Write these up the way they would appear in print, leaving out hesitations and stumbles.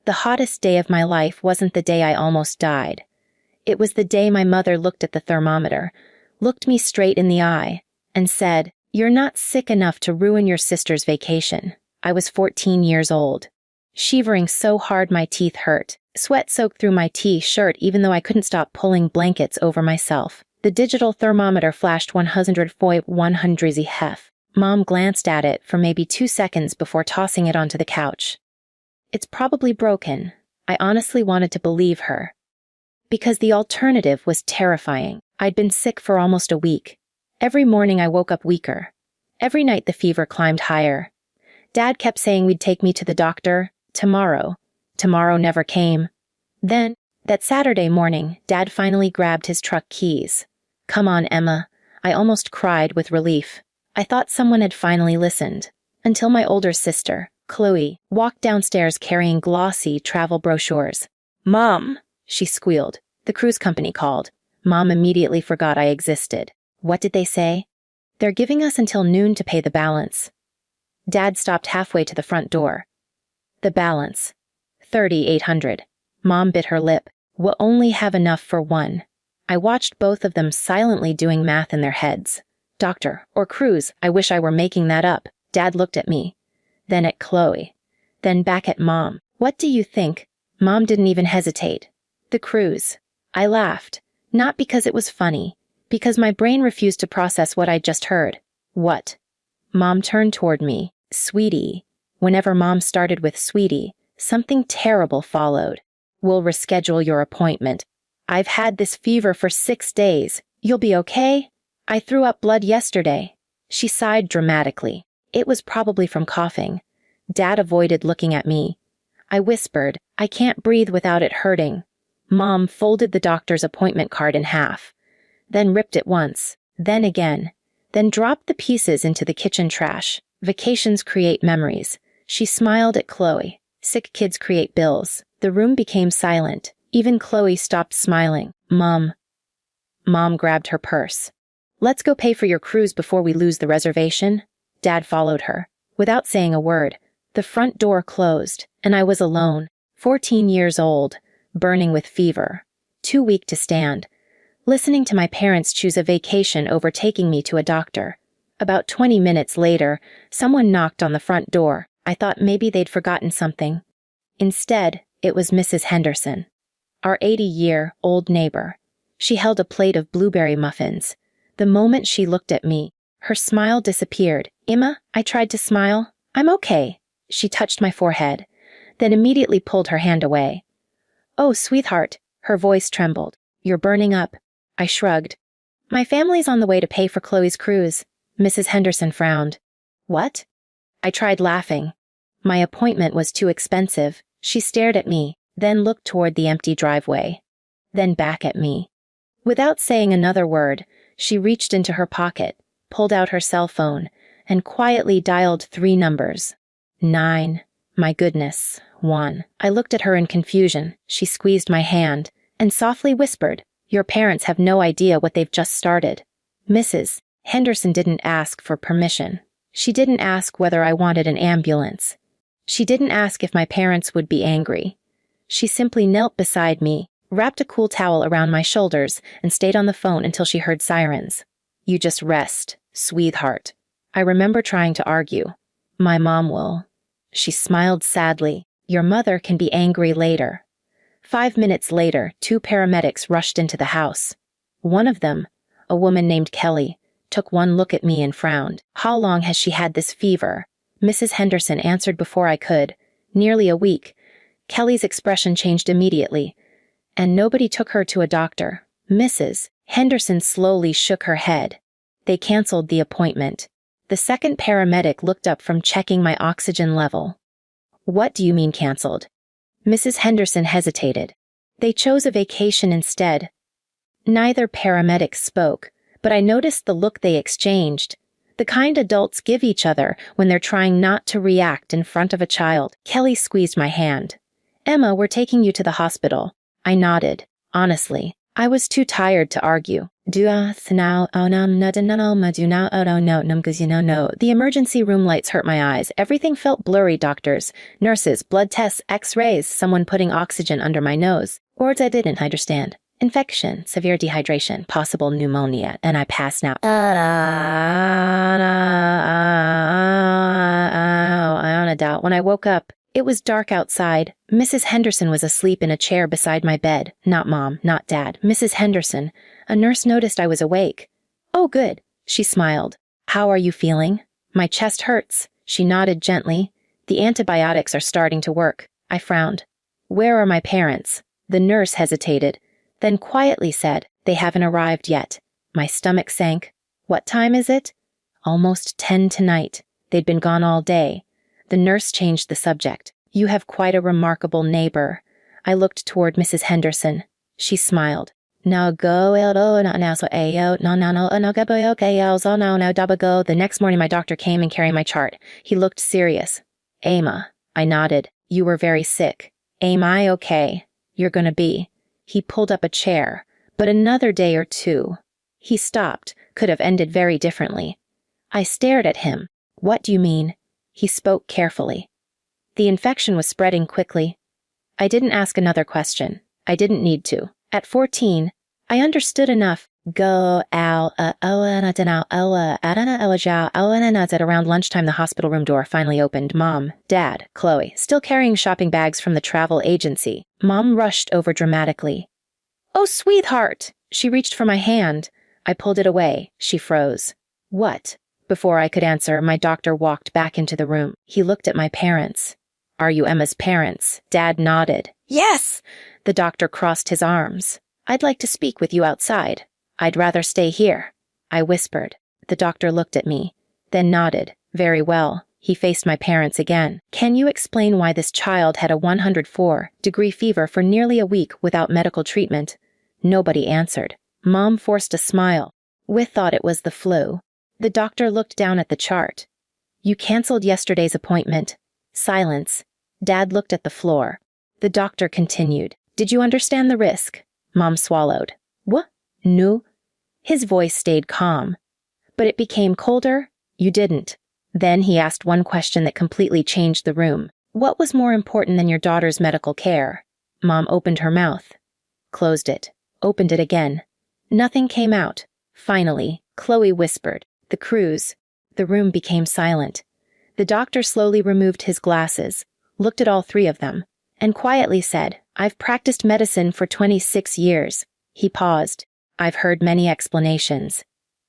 The hottest day of my life wasn't the day I almost died. It was the day my mother looked at the thermometer, looked me straight in the eye, and said, "You're not sick enough to ruin your sister's vacation." I was 14 years old. Shivering so hard my teeth hurt. Sweat soaked through my t-shirt even though I couldn't stop pulling blankets over myself. The digital thermometer flashed 100.100 hef. Mom glanced at it for maybe 2 seconds before tossing it onto the couch. "It's probably broken." I honestly wanted to believe her. Because the alternative was terrifying. I'd been sick for almost a week. Every morning I woke up weaker. Every night the fever climbed higher. Dad kept saying we'd take me to the doctor tomorrow. Tomorrow never came. Then, that Saturday morning, Dad finally grabbed his truck keys. "Come on, Emma." I almost cried with relief. I thought someone had finally listened. Until my older sister, Chloe, walked downstairs carrying glossy travel brochures. "Mom," she squealed. The cruise company called. Mom immediately forgot I existed. What did they say? "They're giving us until noon to pay the balance." Dad stopped halfway to the front door. "The balance. 3,800. Mom bit her lip. "We'll only have enough for one." I watched both of them silently doing math in their heads. Doctor, or cruise, I wish I were making that up. Dad looked at me. Then at Chloe. Then back at Mom. "What do you think?" Mom didn't even hesitate. "The cruise." I laughed. Not because it was funny. Because my brain refused to process what I'd just heard. "What?" Mom turned toward me. "Sweetie." Whenever Mom started with "sweetie," something terrible followed. "We'll reschedule your appointment. I've had this fever for 6 days. You'll be okay? I threw up blood yesterday." She sighed dramatically. It was probably from coughing. Dad avoided looking at me. I whispered, "I can't breathe without it hurting." Mom folded the doctor's appointment card in half. Then ripped it once. Then again. Then dropped the pieces into the kitchen trash. Vacations create memories. She smiled at Chloe. Sick kids create bills. The room became silent. Even Chloe stopped smiling. Mom grabbed her purse. "Let's go pay for your cruise before we lose the reservation." Dad followed her. Without saying a word, the front door closed, and I was alone, 14 years old, burning with fever, too weak to stand, listening to my parents choose a vacation over taking me to a doctor. About 20 minutes later, someone knocked on the front door. I thought maybe they'd forgotten something. Instead, it was Mrs. Henderson, our 80-year-old neighbor. She held a plate of blueberry muffins. The moment she looked at me, her smile disappeared. "Emma," I tried to smile. "I'm okay." She touched my forehead, then immediately pulled her hand away. "Oh, sweetheart," her voice trembled. "You're burning up." I shrugged. "My family's on the way to pay for Chloe's cruise." Mrs. Henderson frowned. "What?" I tried laughing. My appointment was too expensive. She stared at me, then looked toward the empty driveway. Then back at me. Without saying another word, she reached into her pocket, pulled out her cell phone, and quietly dialed 3 numbers. 9. My goodness. 1. I looked at her in confusion. She squeezed my hand, and softly whispered, "Your parents have no idea what they've just started." Mrs. Henderson didn't ask for permission. She didn't ask whether I wanted an ambulance. She didn't ask if my parents would be angry. She simply knelt beside me, wrapped a cool towel around my shoulders, and stayed on the phone until she heard sirens. "You just rest, sweetheart." I remember trying to argue. "My mom will." She smiled sadly. "Your mother can be angry later." 5 minutes later, 2 paramedics rushed into the house. One of them, a woman named Kelly, took one look at me and frowned. "How long has she had this fever?" Mrs. Henderson answered before I could. "Nearly a week." Kelly's expression changed immediately. "And nobody took her to a doctor." Mrs. Henderson slowly shook her head. "They canceled the appointment." The second paramedic looked up from checking my oxygen level. "What do you mean canceled?" Mrs. Henderson hesitated. "They chose a vacation instead." Neither paramedic spoke, but I noticed the look they exchanged. The kind adults give each other when they're trying not to react in front of a child. Kelly squeezed my hand. "Emma, we're taking you to the hospital." I nodded. Honestly, I was too tired to argue. The emergency room lights hurt my eyes. Everything felt blurry. Doctors, nurses, blood tests, x-rays, someone putting oxygen under my nose. Words I didn't understand. Infection, severe dehydration, possible pneumonia, and I passed out. On a doubt. When I woke up, it was dark outside. Mrs. Henderson was asleep in a chair beside my bed. Not Mom, not Dad. Mrs. Henderson. A nurse noticed I was awake. Oh, good. She smiled. How are you feeling? My chest hurts. She nodded gently. The antibiotics are starting to work. I frowned. Where are my parents? The nurse hesitated, then quietly said, they haven't arrived yet. My stomach sank. What time is it? Almost 10 tonight. They'd been gone all day. The nurse changed the subject. You have quite a remarkable neighbor. I looked toward Mrs. Henderson. She smiled. The next morning my doctor came and carried my chart. He looked serious. Emma. I nodded. You were very sick. Am I okay? You're gonna be. He pulled up a chair. But another day or two. He stopped. Could have ended very differently. I stared at him. What do you mean? He spoke carefully. The infection was spreading quickly. I didn't ask another question. I didn't need to. At 14, I understood enough. Around lunchtime, the hospital room door finally opened. Mom, Dad, Chloe, still carrying shopping bags from the travel agency. Mom rushed over dramatically. Oh, sweetheart! She reached for my hand. I pulled it away. She froze. What? Before I could answer, my doctor walked back into the room. He looked at my parents. Are you Emma's parents? Dad nodded. Yes! The doctor crossed his arms. I'd like to speak with you outside. I'd rather stay here. I whispered. The doctor looked at me, then nodded. Very well. He faced my parents again. Can you explain why this child had a 104-degree fever for nearly a week without medical treatment? Nobody answered. Mom forced a smile. We thought it was the flu. The doctor looked down at the chart. You canceled yesterday's appointment. Silence. Dad looked at the floor. The doctor continued. Did you understand the risk? Mom swallowed. What? No. His voice stayed calm. But it became colder. You didn't. Then he asked one question that completely changed the room. What was more important than your daughter's medical care? Mom opened her mouth. Closed it. Opened it again. Nothing came out. Finally, Chloe whispered. The cruise. The room became silent. The doctor slowly removed his glasses, looked at all three of them, and quietly said, I've practiced medicine for 26 years. He paused. I've heard many explanations.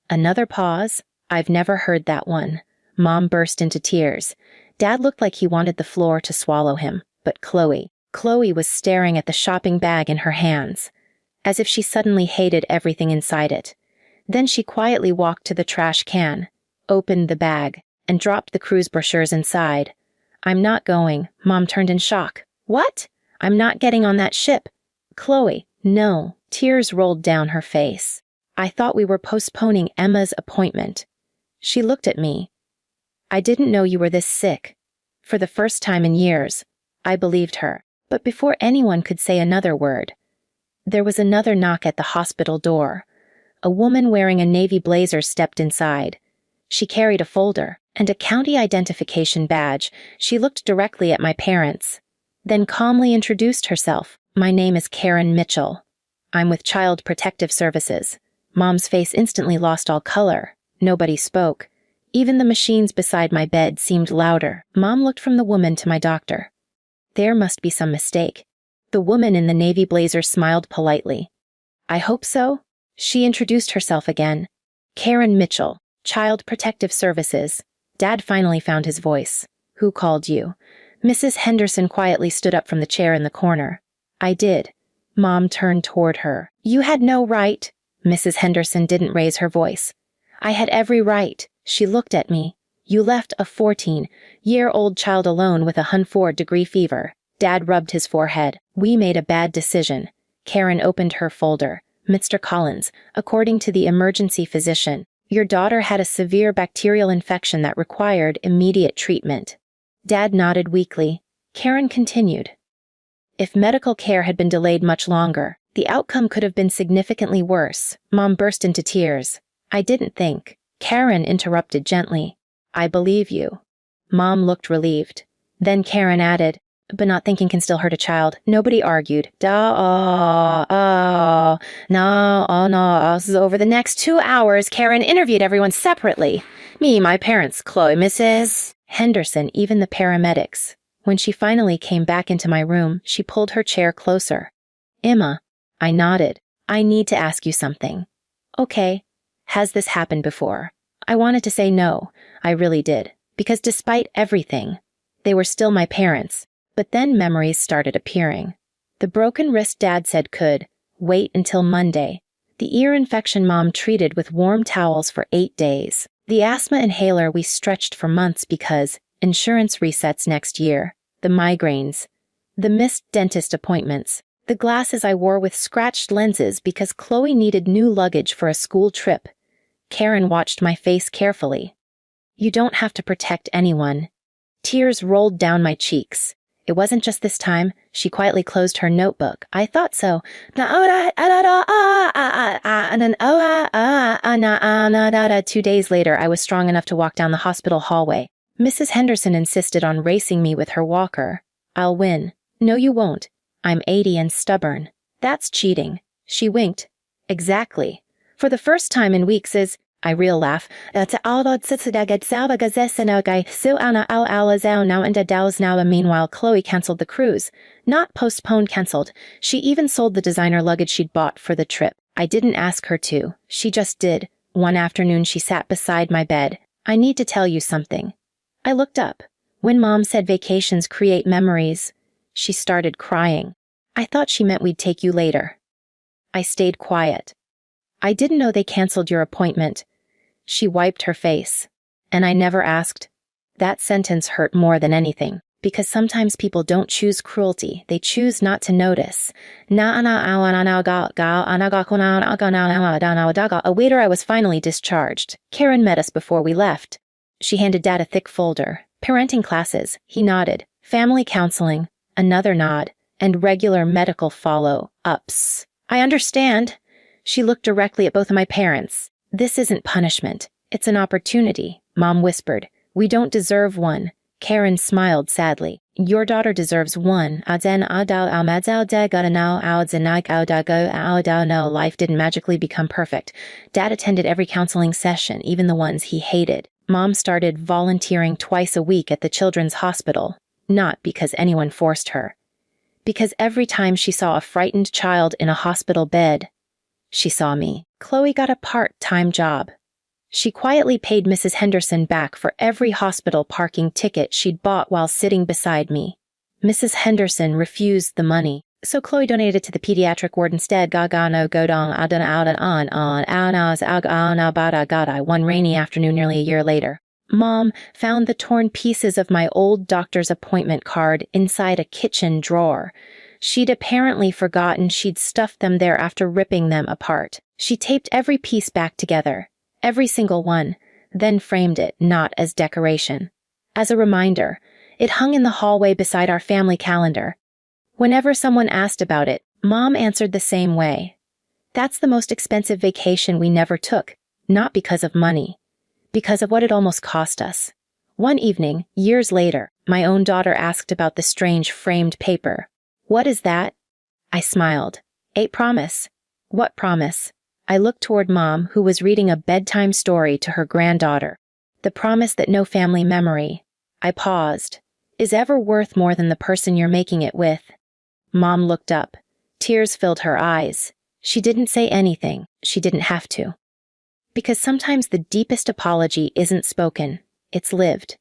Another pause. I've never heard that one. Mom burst into tears. Dad looked like he wanted the floor to swallow him, but Chloe was staring at the shopping bag in her hands, as if she suddenly hated everything inside it. Then she quietly walked to the trash can, opened the bag, and dropped the cruise brochures inside. I'm not going. Mom turned in shock. What? I'm not getting on that ship. Chloe, no. Tears rolled down her face. I thought we were postponing Emma's appointment. She looked at me. I didn't know you were this sick. For the first time in years, I believed her. But before anyone could say another word, there was another knock at the hospital door. A woman wearing a navy blazer stepped inside. She carried a folder and a county identification badge. She looked directly at my parents, then calmly introduced herself. My name is Karen Mitchell. I'm with Child Protective Services. Mom's face instantly lost all color. Nobody spoke. Even the machines beside my bed seemed louder. Mom looked from the woman to my doctor. There must be some mistake. The woman in the navy blazer smiled politely. I hope so. She introduced herself again. Karen Mitchell, Child Protective Services. Dad finally found his voice. Who called you? Mrs. Henderson quietly stood up from the chair in the corner. I did. Mom turned toward her. You had no right. Mrs. Henderson didn't raise her voice. I had every right. She looked at me. You left a 14-year-old child alone with a 104-degree fever. Dad rubbed his forehead. We made a bad decision. Karen opened her folder. Mr. Collins, according to the emergency physician, your daughter had a severe bacterial infection that required immediate treatment. Dad nodded weakly. Karen continued. If medical care had been delayed much longer, The outcome could have been significantly worse. Mom burst into tears. I didn't think. Karen interrupted gently. I believe you. Mom looked relieved. Then Karen added, but not thinking can still hurt a child. Nobody argued. No. So over the next 2 hours, Karen interviewed everyone separately. Me, my parents, Chloe, Mrs. Henderson, even the paramedics. When she finally came back into my room, she pulled her chair closer. Emma, I nodded. I need to ask you something. Okay. Has this happened before? I wanted to say no. I really did. Because despite everything, they were still my parents. But then memories started appearing. The broken wrist Dad said could wait until Monday. The ear infection Mom treated with warm towels for 8 days. The asthma inhaler we stretched for months because insurance resets next year. The migraines. The missed dentist appointments. The glasses I wore with scratched lenses because Chloe needed new luggage for a school trip. Karen watched my face carefully. You don't have to protect anyone. Tears rolled down my cheeks. It wasn't just this time. She quietly closed her notebook. I thought so. 2 days later, I was strong enough to walk down the hospital hallway. Mrs. Henderson insisted on racing me with her walker. I'll win. No, you won't. I'm 80 and stubborn. That's cheating. She winked. Exactly. For the first time in weeks I real laugh. Meanwhile, Chloe canceled the cruise. Not postponed, canceled. She even sold the designer luggage she'd bought for the trip. I didn't ask her to. She just did. One afternoon she sat beside my bed. I need to tell you something. I looked up. When Mom said vacations create memories, she started crying. I thought she meant we'd take you later. I stayed quiet. I didn't know they canceled your appointment. She wiped her face. And I never asked. That sentence hurt more than anything, because sometimes people don't choose cruelty, they choose not to notice. A waiter, I was finally discharged. Karen met us before we left. She handed Dad a thick folder. Parenting classes, he nodded. Family counseling, another nod. And regular medical follow-ups. I understand. She looked directly at both of my parents. This isn't punishment. It's an opportunity, Mom whispered. We don't deserve one. Karen smiled sadly. Your daughter deserves one. Life didn't magically become perfect. Dad attended every counseling session, even the ones he hated. Mom started volunteering twice a week at the children's hospital. Not because anyone forced her. Because every time she saw a frightened child in a hospital bed, she saw me. Chloe got a part-time job. She quietly paid Mrs. Henderson back for every hospital parking ticket she'd bought while sitting beside me. Mrs. Henderson refused the money, so Chloe donated it to the pediatric ward instead. One rainy afternoon nearly a year later, Mom found the torn pieces of my old doctor's appointment card inside a kitchen drawer. She'd apparently forgotten she'd stuffed them there after ripping them apart. She taped every piece back together, every single one, then framed it, not as decoration. As a reminder, it hung in the hallway beside our family calendar. Whenever someone asked about it, Mom answered the same way. That's the most expensive vacation we never took, not because of money. Because of what it almost cost us. One evening, years later, my own daughter asked about the strange framed paper. What is that? I smiled. A promise. What promise? I looked toward Mom, who was reading a bedtime story to her granddaughter. The promise that no family memory, I paused, is ever worth more than the person you're making it with. Mom looked up. Tears filled her eyes. She didn't say anything. She didn't have to. Because sometimes the deepest apology isn't spoken, it's lived.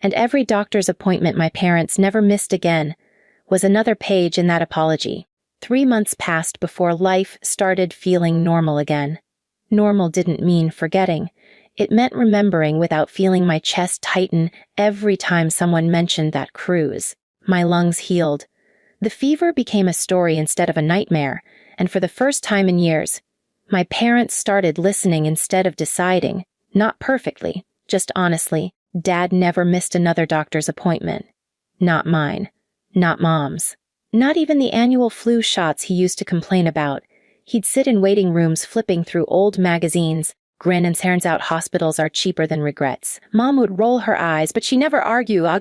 And every doctor's appointment my parents never missed again was another page in that apology. 3 months passed before life started feeling normal again. Normal didn't mean forgetting. It meant remembering without feeling my chest tighten every time someone mentioned that cruise. My lungs healed. The fever became a story instead of a nightmare, and for the first time in years, my parents started listening instead of deciding. Not perfectly, just honestly. Dad never missed another doctor's appointment. Not mine. Not Mom's. Not even the annual flu shots he used to complain about. He'd sit in waiting rooms flipping through old magazines. Grin and turns out hospitals are cheaper than regrets. Mom would roll her eyes, but she never argue. One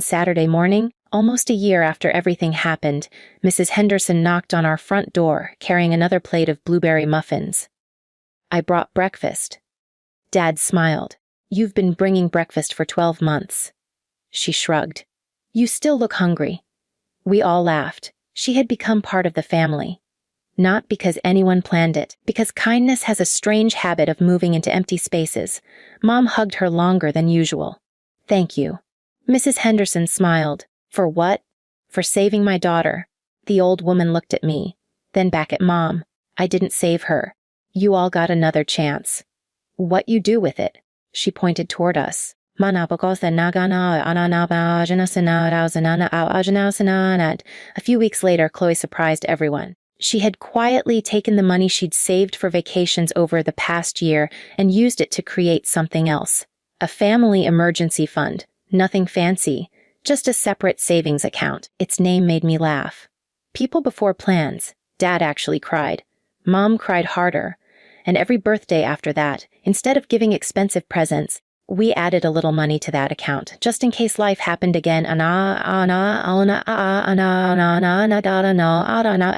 Saturday morning, almost a year after everything happened, Mrs. Henderson knocked on our front door, carrying another plate of blueberry muffins. I brought breakfast. Dad smiled. You've been bringing breakfast for 12 months. She shrugged. You still look hungry. We all laughed. She had become part of the family. Not because anyone planned it, because kindness has a strange habit of moving into empty spaces. Mom hugged her longer than usual. Thank you. Mrs. Henderson smiled. For what? For saving my daughter. The old woman looked at me, then back at Mom. I didn't save her. You all got another chance. What you do with it? She pointed toward us. A few weeks later, Chloe surprised everyone. She had quietly taken the money she'd saved for vacations over the past year and used it to create something else. A family emergency fund. Nothing fancy. Just a separate savings account. Its name made me laugh. People before plans. Dad actually cried. Mom cried harder. And every birthday after that, instead of giving expensive presents, we added a little money to that account, just in case life happened again.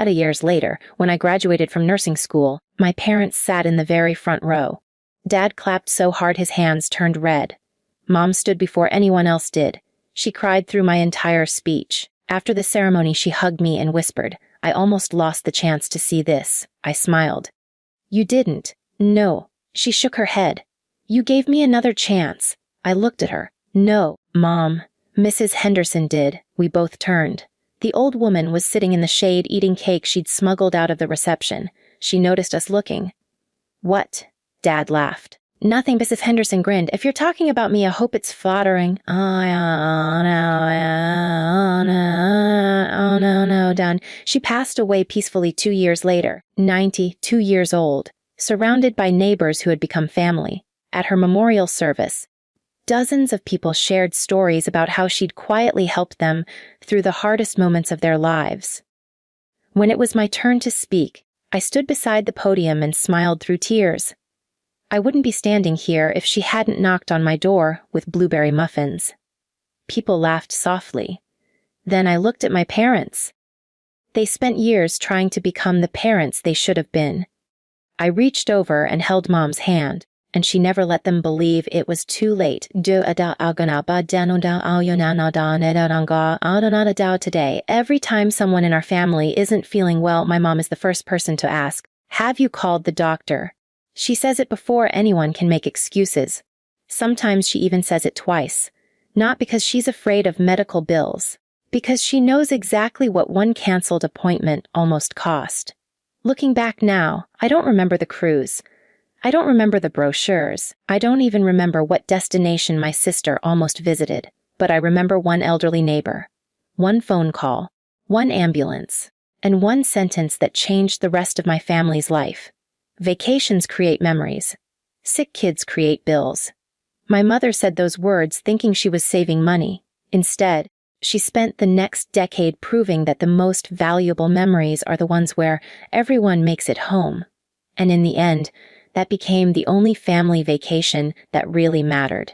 Years later, when I graduated from nursing school, my parents sat in the very front row. Dad clapped so hard his hands turned red. Mom stood before anyone else did. She cried through my entire speech. After the ceremony, she hugged me and whispered, I almost lost the chance to see this. I smiled. You didn't. No. She shook her head. You gave me another chance. I looked at her. No, Mom. Mrs. Henderson did. We both turned. The old woman was sitting in the shade eating cake she'd smuggled out of the reception. She noticed us looking. What? Dad laughed. Nothing, Mrs. Henderson grinned. If you're talking about me, I hope it's flattering. No, done. She passed away peacefully 2 years later, 92 years old, surrounded by neighbors who had become family. At her memorial service, dozens of people shared stories about how she'd quietly helped them through the hardest moments of their lives. When it was my turn to speak, I stood beside the podium and smiled through tears. I wouldn't be standing here if she hadn't knocked on my door with blueberry muffins. People laughed softly. Then I looked at my parents. They spent years trying to become the parents they should have been. I reached over and held Mom's hand, and she never let them believe it was too late. Today, every time someone in our family isn't feeling well, my mom is the first person to ask, have you called the doctor? She says it before anyone can make excuses. Sometimes she even says it twice. Not because she's afraid of medical bills, because she knows exactly what one canceled appointment almost cost. Looking back now, I don't remember the cruise. I don't remember the brochures. I don't even remember what destination my sister almost visited, but I remember one elderly neighbor, one phone call, one ambulance, and one sentence that changed the rest of my family's life. Vacations create memories. Sick kids create bills. My mother said those words thinking she was saving money. Instead, she spent the next decade proving that the most valuable memories are the ones where everyone makes it home. And in the end, that became the only family vacation that really mattered.